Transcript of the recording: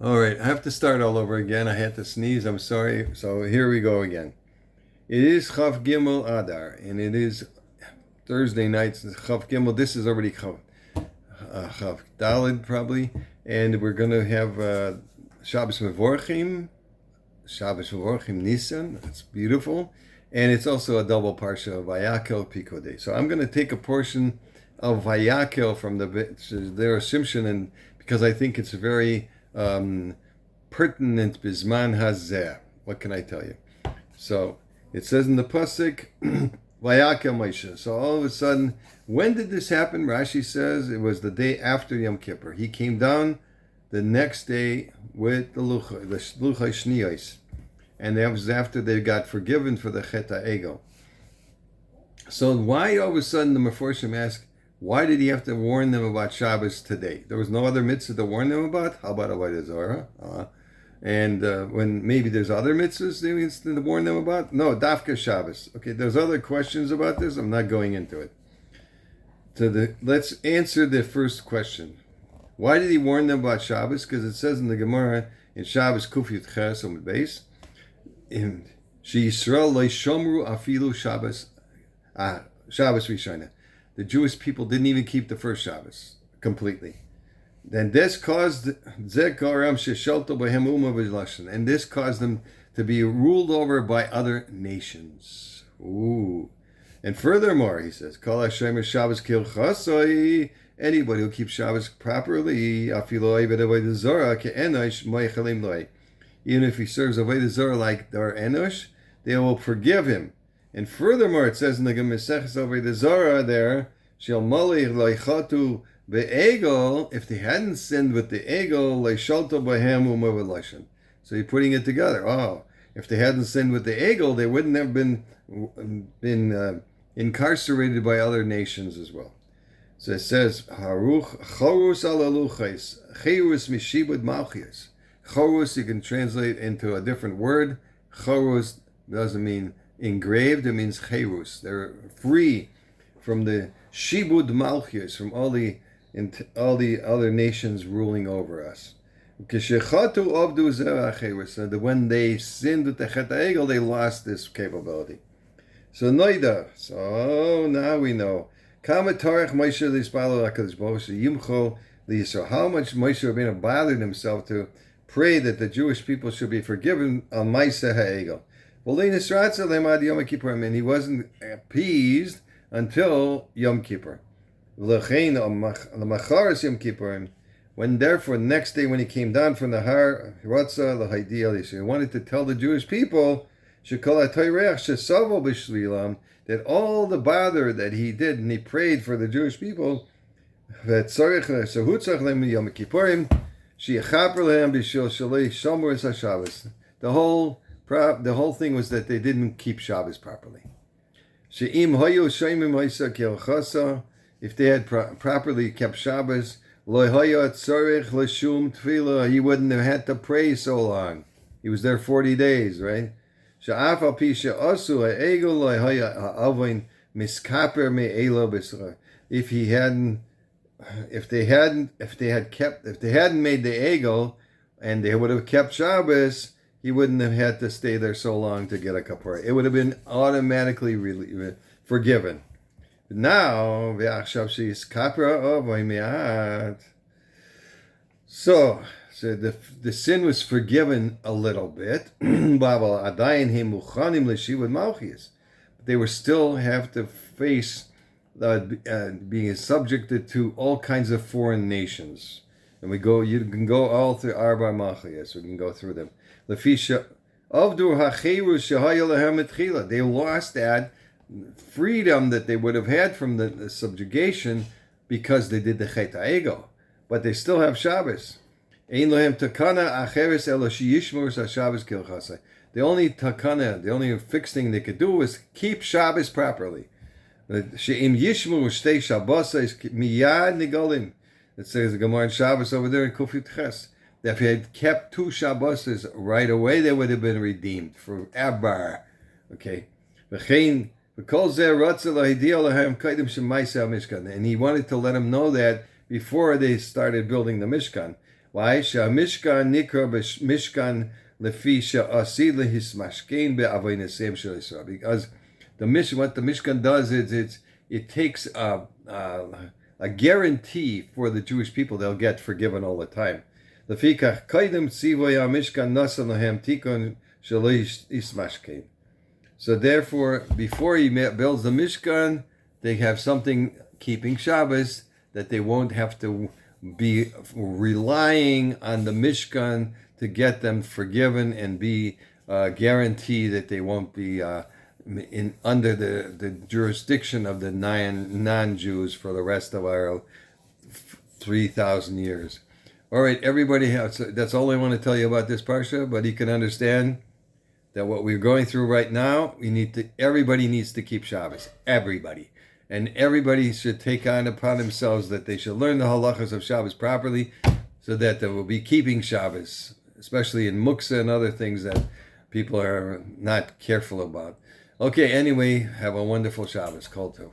All right, I have to start all over again. I had to sneeze. I'm sorry. So here we go again. It is Chav Gimel Adar, and it is Thursday nights. Chav Gimel. This is already Chav Dalid probably, and we're gonna have Shabbos Mevorchim, Nisan. It's beautiful, and it's also a double parsha of VaYakhel Pikode. So I'm gonna take a portion of VaYakhel from there Shimshon, and because I think it's very pertinent bisman hazeh. What can I tell you? So it says in the pasuk, "Vayakhel Moshe." So all of a sudden, when did this happen? Rashi says it was the day after Yom Kippur. He came down the next day with the Luchai Shniyos, and that was after they got forgiven for the Chet HaEgel. So why all of a sudden the Meforshim ask, why did he have to warn them about Shabbos today? There was no other mitzvah to warn them about? How about Avodah Zarah? And when maybe there's other mitzvahs to warn them about? No, Dafka Shabbos. Okay, there's other questions about this. I'm not going into it. Let's answer the first question. Why did he warn them about Shabbos? Because it says in the Gemara in Shabbos Kuf Yud Ches Amud Beis, She Yisrael lo shomru afilu Shabbos Rishona. The Jewish people didn't even keep the first Shabbos completely. Then this caused and this caused them to be ruled over by other nations. Ooh. And furthermore, he says, anybody who keeps Shabbos properly, even if he serves Avodah Zarah like their Enosh, they will forgive him. And furthermore, it says in the Gemesechus Avodah Zarah there, Shel Malich Leichatu Be'egel, if they hadn't sinned with the Egel, Leishalto Bahem Umavelashan. So you're putting it together. Oh, if they hadn't sinned with the Egel, they wouldn't have been incarcerated by other nations as well. So it says, Haruch Chorus Alaluchais, Cherus Mishibud Malchias. Chorus you can translate into a different word. Chorus doesn't mean engraved, it means cherus. They're free from the shibud malchus, from all the other nations ruling over us. When they sinned with the Chet HaEgel, they lost this capability. So Noida. So now we know. How much Moshe Rabbeinu bothered himself to pray that the Jewish people should be forgiven on Maaseh HaEgel. And he wasn't appeased until Yom Kippur. When therefore the next day when he came down from the Har, he wanted to tell the Jewish people that all the bother that he did and he prayed for the Jewish people, the whole thing was that they didn't keep Shabbos properly. If they had properly kept Shabbos, he wouldn't have had to pray so long. He was there 40 days, right? If they hadn't made the egel and they would have kept Shabbos, he wouldn't have had to stay there so long to get a kapara. It would have been automatically forgiven. Now, so the sin was forgiven a little bit, but they were still have to face being subjected to all kinds of foreign nations. And you can go all through Arba Machlias, we can go through them. They lost that freedom that they would have had from the subjugation because they did the Chet HaEgel. But they still have Shabbos. The only takana, the only fixed thing they could do was keep Shabbos properly. It says the Gemara in Shabbos over there in Kuf Yud Ches, that if they had kept 2 Shabbos right away, they would have been redeemed forever. Okay. And he wanted to let them know that before they started building the Mishkan. Why? Mishkan nikra mishkan lefi she'asi lehismashkein be'avonosem shel Yisrael. Because what the Mishkan does is it takes a guarantee for the Jewish people they'll get forgiven all the time. Lefikach kaidem tzivoy Mishkan nasan lahem tikun shel hismashkein. So therefore, before he builds the Mishkan, they have something keeping Shabbos that they won't have to be relying on the Mishkan to get them forgiven and be guaranteed that they won't be under the jurisdiction of the non-Jews for the rest of our 3,000 years. All right, everybody, that's all I want to tell you about this parsha, but you can understand that what we're going through right now, everybody needs to keep Shabbos. Everybody. And everybody should take on upon themselves that they should learn the halachas of Shabbos properly so that they will be keeping Shabbos, especially in muksa and other things that people are not careful about. Okay, anyway, have a wonderful Shabbos. Kol tov.